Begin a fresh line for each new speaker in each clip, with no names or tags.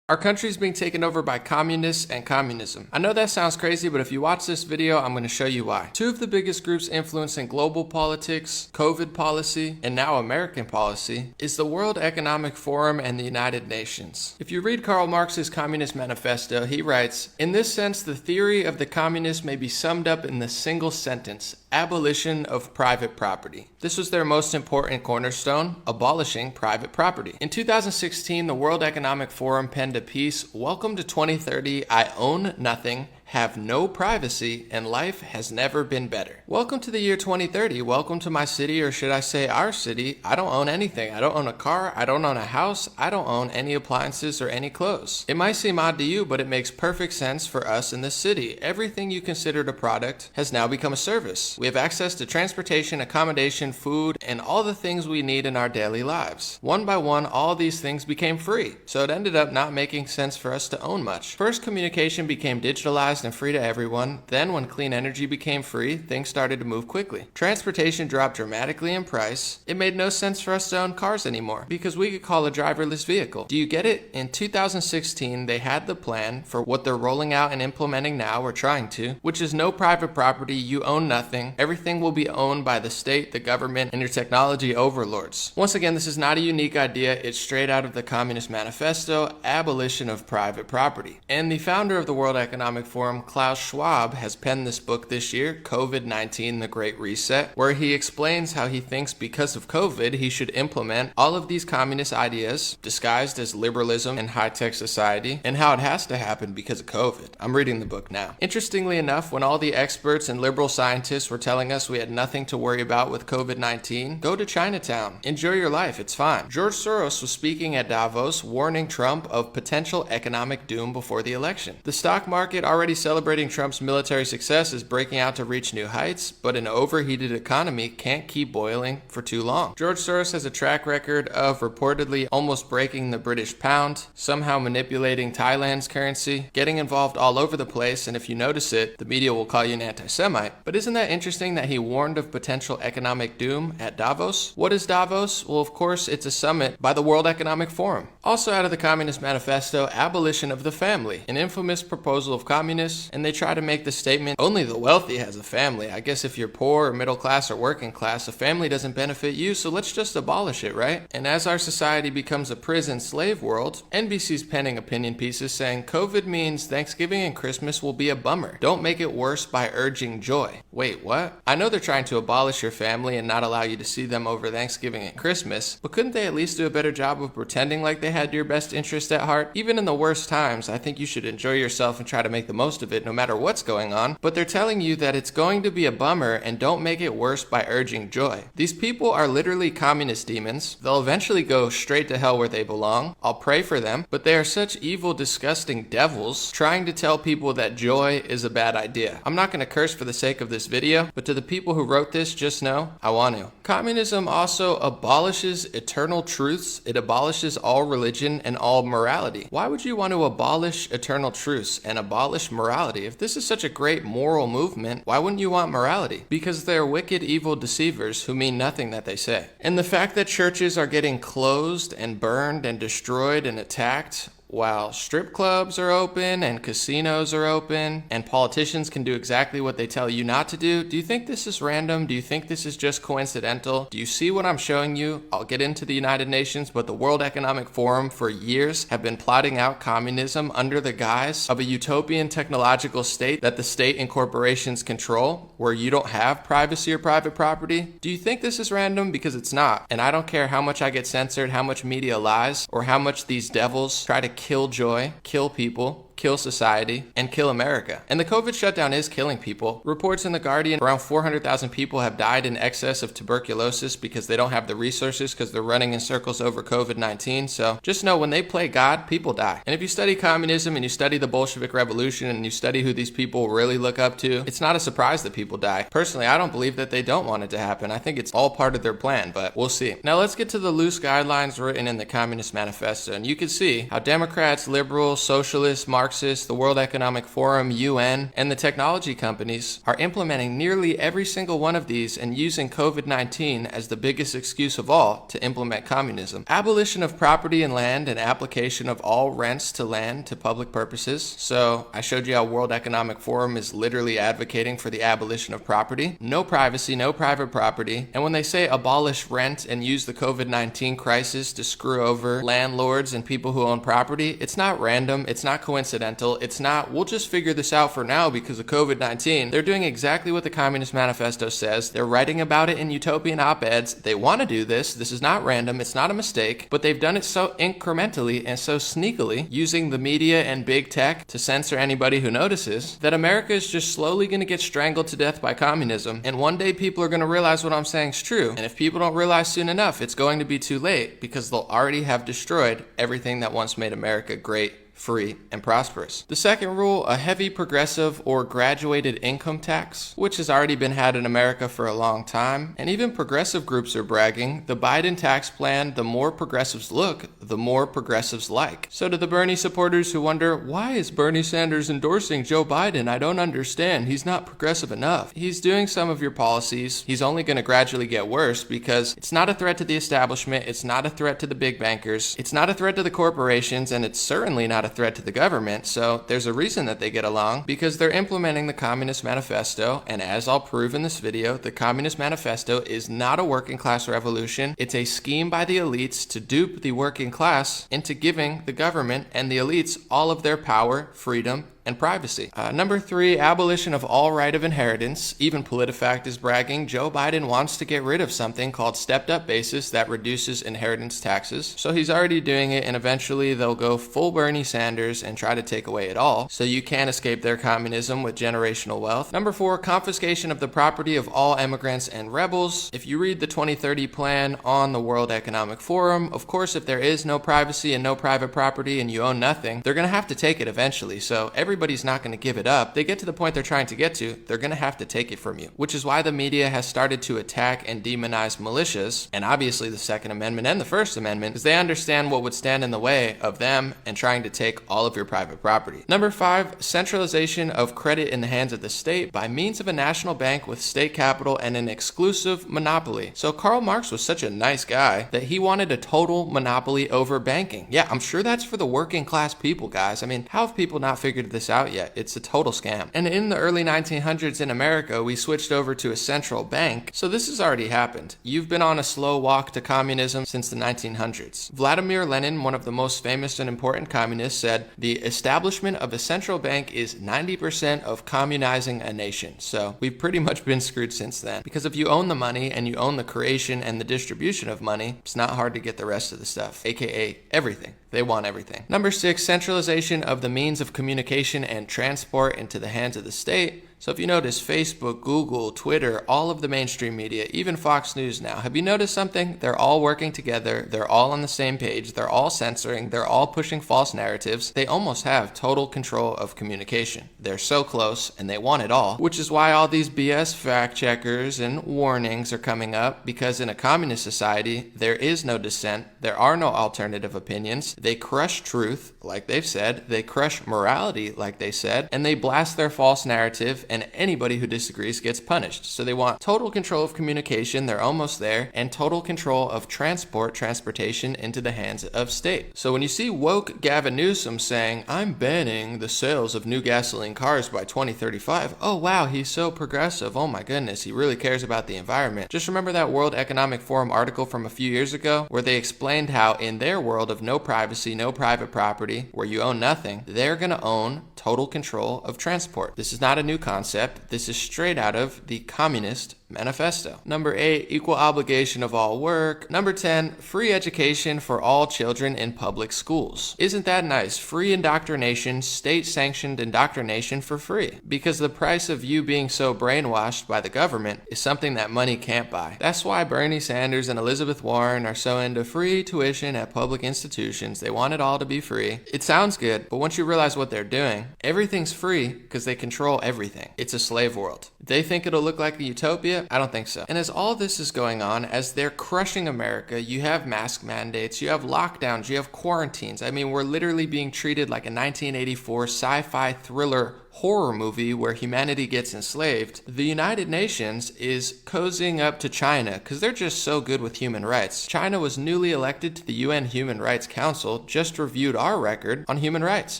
Our country's being taken over by communists and communism. I know that sounds crazy, but if you watch this video, I'm going to show you why. Two of the biggest groups influencing global politics, COVID policy, and now American policy is the World Economic Forum and the United Nations. If you read Karl Marx's Communist Manifesto, he writes, "In this sense, the theory of the communists may be summed up in the single sentence, abolition of private property." This was their most important cornerstone, abolishing private property. In 2016, the World Economic Forum penned a piece, "Welcome to 2030, I own nothing, have no privacy, and life has never been better." Welcome to the year 2030. Welcome to my city, or should I say our city. I don't own anything. I don't own a car. I don't own a house. I don't own any appliances or any clothes. It might seem odd to you, but it makes perfect sense for us in this city. Everything you considered a product has now become a service. We have access to transportation, accommodation, food, and all the things we need in our daily lives. One by one, all these things became free, so it ended up not making sense for us to own much. First, communication became digitalized and free to everyone. Then when clean energy became free, things started to move quickly. Transportation dropped dramatically in price. It made no sense for us to own cars anymore because we could call a driverless vehicle. Do you get it? In 2016, they had the plan for what they're rolling out and implementing now, or trying to, which is no private property, you own nothing. Everything will be owned by the state, the government, and your technology overlords. Once again, this is not a unique idea. It's straight out of the Communist Manifesto, abolition of private property. And the founder of the World Economic Forum, Klaus Schwab, has penned this book this year, COVID-19, The Great Reset, where he explains how he thinks because of COVID, he should implement all of these communist ideas disguised as liberalism and high-tech society, and how it has to happen because of COVID. I'm reading the book now. Interestingly enough, when all the experts and liberal scientists were telling us we had nothing to worry about with COVID-19, go to Chinatown. Enjoy your life. It's fine. George Soros was speaking at Davos, warning Trump of potential economic doom before the election. The stock market, already celebrating Trump's military success, is breaking out to reach new heights, but an overheated economy can't keep boiling for too long. George Soros has a track record of reportedly almost breaking the British pound, somehow manipulating Thailand's currency, getting involved all over the place, and if you notice it, the media will call you an anti-Semite. But isn't that interesting that he warned of potential economic doom at Davos? What is Davos? Well, of course, it's a summit by the World Economic Forum. Also out of the Communist Manifesto, abolition of the family, an infamous proposal of communists, and they try to make the statement, only the wealthy has a family. I guess if you're poor or middle class or working class, a family doesn't benefit you, so let's just abolish it, right? And as our society becomes a prison slave world, NBC's penning opinion pieces saying COVID means Thanksgiving and Christmas will be a bummer. Don't make it worse by urging joy. Wait, what? I know they're trying to abolish your family and not allow you to see them over Thanksgiving and Christmas, but couldn't they at least do a better job of pretending like they had your best interest at heart? Even in the worst times, I think you should enjoy yourself and try to make the most of it no matter what's going on, but they're telling you that it's going to be a bummer and don't make it worse by urging joy. These people are literally communist demons. They'll eventually go straight to hell where they belong. I'll pray for them, but they are such evil, disgusting devils trying to tell people that joy is a bad idea. I'm not going to curse for the sake of this video, but to the people who wrote this, just know I want to. Communism also abolishes eternal truths. It abolishes all religion and all morality. Why would you want to abolish eternal truths and abolish morality? If this is such a great moral movement, why wouldn't you want morality? Because they're wicked, evil deceivers who mean nothing that they say. And the fact that churches are getting closed and burned and destroyed and attacked, while strip clubs are open and casinos are open and politicians can do exactly what they tell you not to do, do you think this is random? Do you think this is just coincidental? Do you see what I'm showing you? I'll get into the United Nations, but the World Economic Forum for years have been plotting out communism under the guise of a utopian technological state that the state and corporations control, where you don't have privacy or private property. Do you think this is random? Because it's not. And I don't care how much I get censored, how much media lies, or how much these devils try to kill joy, kill people, kill society, and kill America. And the COVID shutdown is killing people. Reports in The Guardian, around 400,000 people have died in excess of tuberculosis because they don't have the resources because they're running in circles over COVID-19. So just know when they play God, people die. And if you study communism and you study the Bolshevik Revolution and you study who these people really look up to, it's not a surprise that people die. Personally, I don't believe that they don't want it to happen. I think it's all part of their plan, but we'll see. Now let's get to the loose guidelines written in the Communist Manifesto. And you can see how Democrats, liberals, socialists, Marxists, Marxists, the World Economic Forum, UN, and the technology companies are implementing nearly every single one of these and using COVID-19 as the biggest excuse of all to implement communism. Abolition of property and land and application of all rents to land to public purposes. So I showed you how World Economic Forum is literally advocating for the abolition of property. No privacy, no private property. And when they say abolish rent and use the COVID-19 crisis to screw over landlords and people who own property, it's not random, it's not coincidental, it's not, we'll just figure this out for now because of COVID-19. They're doing exactly what the Communist Manifesto says. They're writing about it in utopian op-eds. They want to do this. This is not random, it's not a mistake, but they've done it so incrementally and so sneakily, using the media and big tech to censor anybody who notices, that America is just slowly going to get strangled to death by communism. And one day people are going to realize what I'm saying is true. And if people don't realize soon enough, it's going to be too late because they'll already have destroyed everything that once made America great, free, and prosperous. The second rule, a heavy progressive or graduated income tax, which has already been had in America for a long time, and even progressive groups are bragging. The Biden tax plan, the more progressives look, the more progressives like. So to the Bernie supporters who wonder, why is Bernie Sanders endorsing Joe Biden? I don't understand. He's not progressive enough. He's doing some of your policies. He's only going to gradually get worse because it's not a threat to the establishment. It's not a threat to the big bankers. It's not a threat to the corporations, and it's certainly not a threat to the government. So there's a reason that they get along, because they're implementing the Communist Manifesto. And as I'll prove in this video, the Communist Manifesto is not a working class revolution. It's a scheme by the elites to dupe the working class into giving the government and the elites all of their power, freedom, and privacy. Number 3, abolition of all right of inheritance. Even PolitiFact is bragging. Joe Biden wants to get rid of something called stepped up basis that reduces inheritance taxes. So he's already doing it, and eventually they'll go full Bernie Sanders and try to take away it all. So you can't escape their communism with generational wealth. Number 4, confiscation of the property of all immigrants and rebels. If you read the 2030 plan on the World Economic Forum, of course, if there is no privacy and no private property and you own nothing, they're going to have to take it eventually. So everybody's not going to give it up. They get to the point they're trying to get to, they're going to have to take it from you, which is why the media has started to attack and demonize militias, and obviously the Second Amendment and the First Amendment, because they understand what would stand in the way of them and trying to take all of your private property. Number 5, centralization of credit in the hands of the state by means of a national bank with state capital and an exclusive monopoly. So Karl Marx was such a nice guy that he wanted a total monopoly over banking. Yeah, I'm sure that's for the working class people, guys. I mean, how have people not figured this out yet? It's a total scam. And in the early 1900s in America, we switched over to a central bank. So this has already happened. You've been on a slow walk to communism since the 1900s. Vladimir Lenin, one of the most famous and important communists, said the establishment of a central bank is 90% of communizing a nation. So we've pretty much been screwed since then. Because if you own the money and you own the creation and the distribution of money, it's not hard to get the rest of the stuff, aka everything. They want everything. Number 6, centralization of the means of communication and transport into the hands of the state. So if you notice, Facebook, Google, Twitter, all of the mainstream media, even Fox News now, have you noticed something? They're all working together. They're all on the same page. They're all censoring. They're all pushing false narratives. They almost have total control of communication. They're so close and they want it all, which is why all these BS fact checkers and warnings are coming up, because in a communist society, there is no dissent. There are no alternative opinions. They crush truth, like they've said. They crush morality, like they said, and they blast their false narrative, and anybody who disagrees gets punished. So they want total control of communication, they're almost there, and total control of transportation into the hands of state. So when you see woke Gavin Newsom saying, I'm banning the sales of new gasoline cars by 2035, oh wow, he's so progressive, oh my goodness, he really cares about the environment. Just remember that World Economic Forum article from a few years ago, where they explained how in their world of no privacy, no private property, where you own nothing, they're gonna own total control of transport. This is not a new concept. This is straight out of the Communist Manifesto. Number 8, equal obligation of all work. Number 10, free education for all children in public schools. Isn't that nice? Free indoctrination, state-sanctioned indoctrination for free. Because the price of you being so brainwashed by the government is something that money can't buy. That's why Bernie Sanders and Elizabeth Warren are so into free tuition at public institutions. They want it all to be free. It sounds good, but once you realize what they're doing, everything's free because they control everything. It's a slave world. They think it'll look like the utopia. Korea? I don't think so. And as all this is going on, as they're crushing America, you have mask mandates, you have lockdowns, you have quarantines. I mean, we're literally being treated like a 1984 sci-fi thriller horror movie where humanity gets enslaved. The United Nations is cozying up to China because they're just so good with human rights. China was newly elected to the UN Human Rights Council, just reviewed our record on human rights.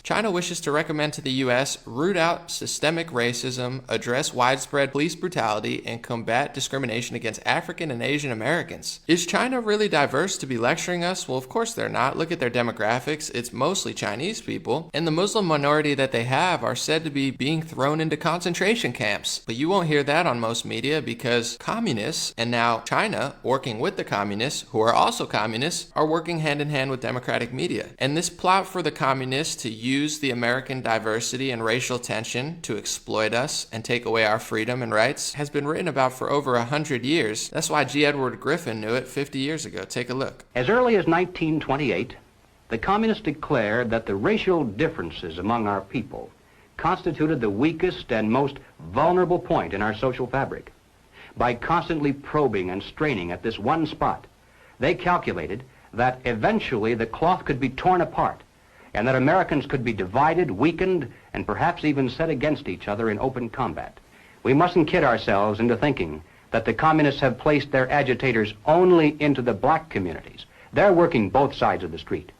China wishes to recommend to the US root out systemic racism, address widespread police brutality, and combat discrimination against African and Asian Americans. Is China really diverse to be lecturing us? Well, of course they're not. Look at their demographics. It's mostly Chinese people, and the Muslim minority that they have are said to be being thrown into concentration camps. But you won't hear that on most media because communists, and now China working with the communists, who are also communists, are working hand in hand with democratic media. And this plot for the communists to use the American diversity and racial tension to exploit us and take away our freedom and rights has been written about for over 100 years. That's why G. Edward Griffin knew it 50 years ago. Take a look.
As early as 1928, the communists declared that the racial differences among our people constituted the weakest and most vulnerable point in our social fabric. By constantly probing and straining at this one spot, they calculated that eventually the cloth could be torn apart and that Americans could be divided, weakened, and perhaps even set against each other in open combat. We mustn't kid ourselves into thinking that the communists have placed their agitators only into the black communities. They're working both sides of the street.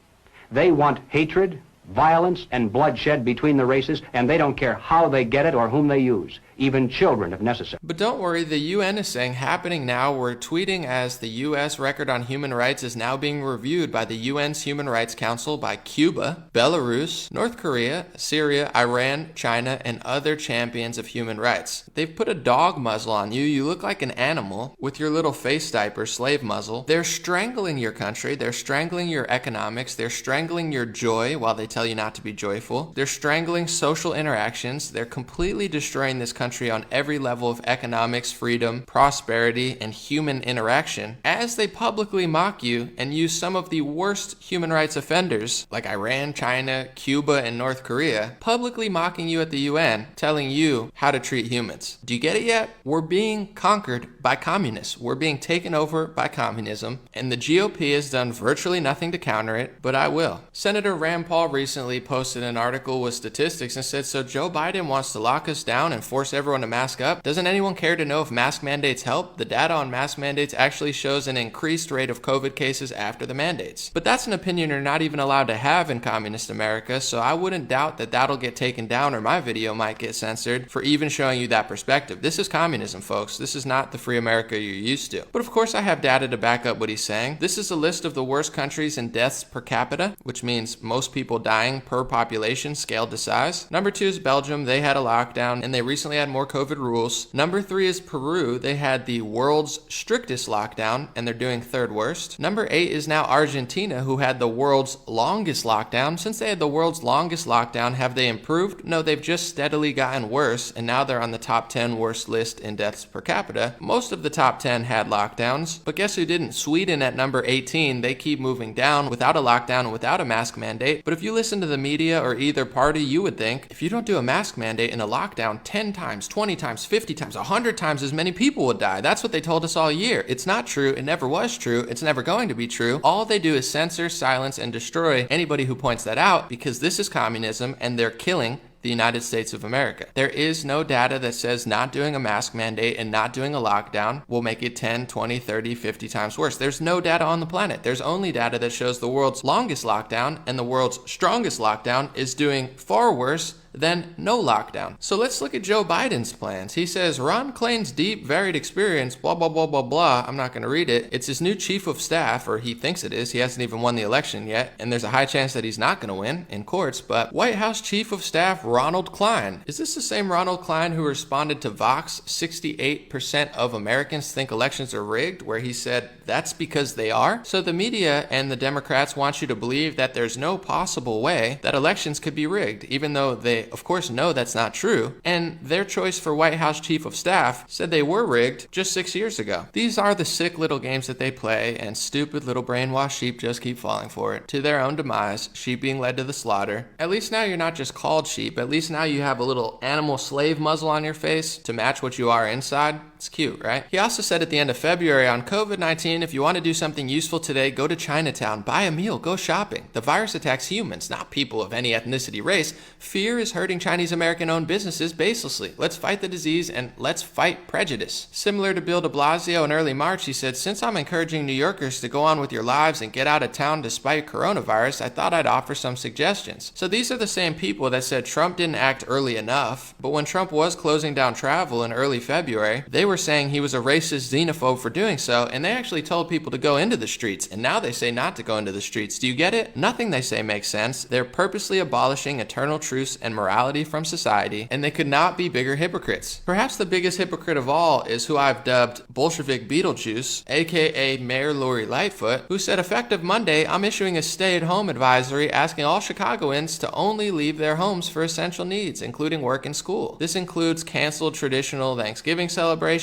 They want hatred, violence, and bloodshed between the races, and they don't care how they get it or whom they use, even children if necessary.
But don't worry, the UN is saying happening now. We're tweeting as the US record on human rights is now being reviewed by the UN's Human Rights Council by Cuba, Belarus, North Korea, Syria, Iran, China, and other champions of human rights. They've put a dog muzzle on you. You look like an animal with your little face diaper, slave muzzle. They're strangling your country. They're strangling your economics. They're strangling your joy while they tell you not to be joyful. They're strangling social interactions. They're completely destroying this country on every level of economics, freedom, prosperity, and human interaction as they publicly mock you and use some of the worst human rights offenders like Iran, China, Cuba, and North Korea publicly mocking you at the UN, telling you how to treat humans. Do you get it yet? We're being conquered by communists. We're being taken over by communism, and the GOP has done virtually nothing to counter it, but I will. Senator Rand Paul recently posted an article with statistics and said, so Joe Biden wants to lock us down and force everyone to mask up. Doesn't anyone care to know if mask mandates help? The data on mask mandates actually shows an increased rate of COVID cases after the mandates. But that's an opinion you're not even allowed to have in communist America, so I wouldn't doubt that that'll get taken down or my video might get censored for even showing you that perspective. This is communism, folks. This is not the free America you're used to. But of course I have data to back up what he's saying. This is a list of the worst countries in deaths per capita, which means most people dying per population scaled to size. Number 2 is Belgium. They had a lockdown and they recently had more COVID rules. Number 3 is Peru. They had the world's strictest lockdown and they're doing third worst. Number 8 is now Argentina, who had the world's longest lockdown. Since they had the world's longest lockdown, have they improved? No, they've just steadily gotten worse, and now they're on the top 10 worst list in deaths per capita. Most of the top 10 had lockdowns, but guess who didn't? Sweden at number 18. They keep moving down without a lockdown and without a mask mandate. But if you listen to the media or either party, you would think if you don't do a mask mandate and a lockdown, 10 times, 20 times, 50 times, 100 times as many people would die. That's what they told us all year. It's not true. It never was true. It's never going to be true. All they do is censor, silence, and destroy anybody who points that out, because this is communism and they're killing the United States of America. There is no data that says not doing a mask mandate and not doing a lockdown will make it 10, 20, 30, 50 times worse. There's no data on the planet. There's only data that shows the world's longest lockdown and the world's strongest lockdown is doing far worse than no lockdown. So let's look at Joe Biden's plans. He says, Ron Klain's deep, varied experience, blah, blah, blah, blah, blah. I'm not going to read it. It's his new chief of staff, or he thinks it is. He hasn't even won the election yet, and there's a high chance that he's not going to win in courts, but White House Chief of Staff Ronald Klain. Is this the same Ronald Klain who responded to Vox, 68% of Americans think elections are rigged, where he said, that's because they are? So the media and the Democrats want you to believe that there's no possible way that elections could be rigged, even though they they, of course, know that's not true, and their choice for White House Chief of Staff said they were rigged just 6 years ago. These are the sick little games that they play, and stupid little brainwashed sheep just keep falling for it, to their own demise, sheep being led to the slaughter. At least now you're not just called sheep, at least now you have a little animal slave muzzle on your face to match what you are inside. It's cute, right? He also said at the end of February on COVID-19, if you want to do something useful today, go to Chinatown, buy a meal, go shopping. The virus attacks humans, not people of any ethnicity, race. Fear is hurting Chinese American-owned businesses baselessly. Let's fight the disease and let's fight prejudice. Similar to Bill de Blasio in early March, he said, since I'm encouraging New Yorkers to go on with your lives and get out of town despite coronavirus, I thought I'd offer some suggestions. So these are the same people that said Trump didn't act early enough, but when Trump was closing down travel in early February, they were saying he was a racist xenophobe for doing so, and they actually told people to go into the streets, and now they say not to go into the streets. Do you get it? Nothing they say makes sense. They're purposely abolishing eternal truths and morality from society, and they could not be bigger hypocrites. Perhaps the biggest hypocrite of all is who I've dubbed Bolshevik Beetlejuice, aka Mayor Lori Lightfoot, who said effective Monday, I'm issuing a stay-at-home advisory asking all Chicagoans to only leave their homes for essential needs, including work and school. This includes canceled traditional Thanksgiving celebrations,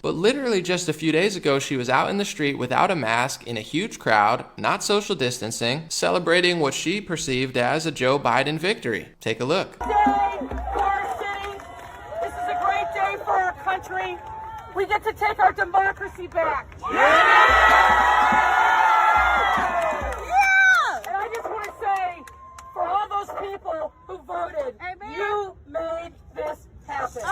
but literally just a few days ago, she was out in the street without a mask in a huge crowd, not social distancing, celebrating what she perceived as a Joe Biden victory. Take a look.
Day for our city. This is a great day for our country. We get to take our democracy back. And I just want to say, for all those people who voted, amen, you made this happen.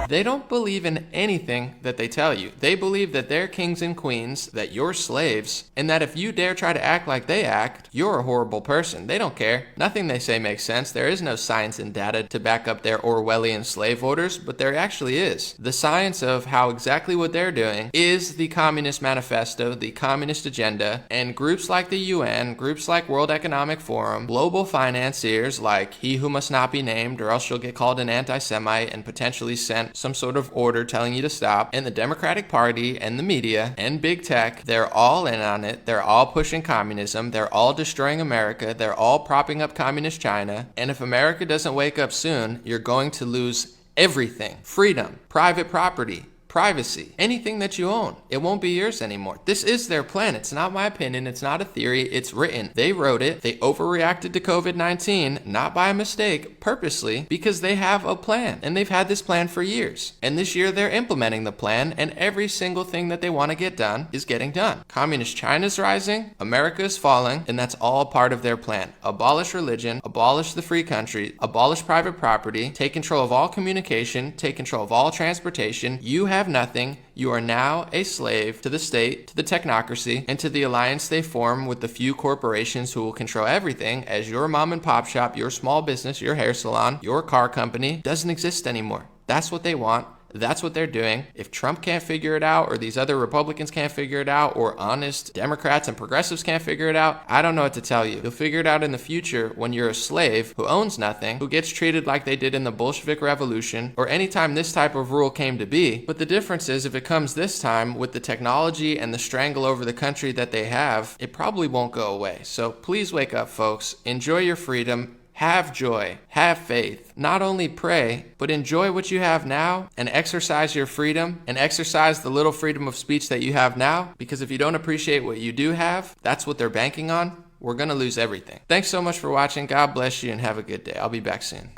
They don't believe in anything that they tell you. They believe that they're kings and queens, that you're slaves, and that if you dare try to act like they act, you're a horrible person. They don't care. Nothing they say makes sense. There is no science and data to back up their Orwellian slave orders, but there actually is. The science of how exactly what they're doing is the Communist Manifesto, the Communist Agenda, and groups like the UN, groups like World Economic Forum, global financiers like He Who Must Not Be Named, or else you'll get called an anti-Semite and potentially sent some sort of order telling you to stop, and the Democratic Party and the media and big tech, they're all in on it. They're all pushing communism. They're all destroying America. They're all propping up communist China. And if America doesn't wake up soon, you're going to lose everything. Freedom, private property, privacy, anything that you own. It won't be yours anymore. This is their plan. It's not my opinion. It's not a theory. It's written. They wrote it. They overreacted to COVID-19, not by mistake, purposely, because they have a plan. And they've had this plan for years. And this year they're implementing the plan, and every single thing that they want to get done is getting done. Communist China's rising, America is falling, and that's all part of their plan. Abolish religion, abolish the free country, abolish private property, take control of all communication, take control of all transportation. You have nothing. You are now a slave to the state, to the technocracy, and to the alliance they form with the few corporations who will control everything, as your mom and pop shop, your small business, your hair salon, your car company doesn't exist anymore. That's what they want. That's what they're doing. If Trump can't figure it out, or these other Republicans can't figure it out, or honest Democrats and progressives can't figure it out, I don't know what to tell you. You'll figure it out in the future when you're a slave who owns nothing, who gets treated like they did in the Bolshevik Revolution, or any time this type of rule came to be. But the difference is, if it comes this time with the technology and the strangle over the country that they have, it probably won't go away. So please wake up, folks. Enjoy your freedom. Have joy, have faith, not only pray, but enjoy what you have now and exercise your freedom and exercise the little freedom of speech that you have now, because if you don't appreciate what you do have, that's what they're banking on. We're gonna lose everything. Thanks so much for watching. God bless you and have a good day. I'll be back soon.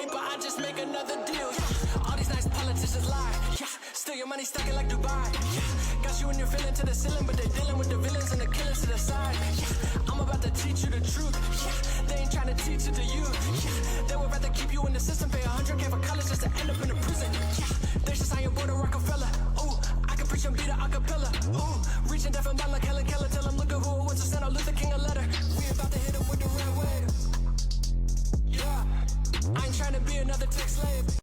Money stacking like Dubai. Yeah. Got you and your feeling to the ceiling, but they're dealing with the villains and the killers to the side. Yeah. I'm about to teach you the truth. Yeah. They ain't trying to teach it to you. Yeah. They would rather keep you in the system, pay $100K for college just to end up in a prison. Yeah. They just I am born a Rockefeller. Ooh, I can preach and beat a acapella. Ooh, reaching deaf and blind like Helen Keller. Tell them look at who wants to send out Luther King a letter. We about to hit him with the red wave. Yeah. I ain't trying to be another tech slave.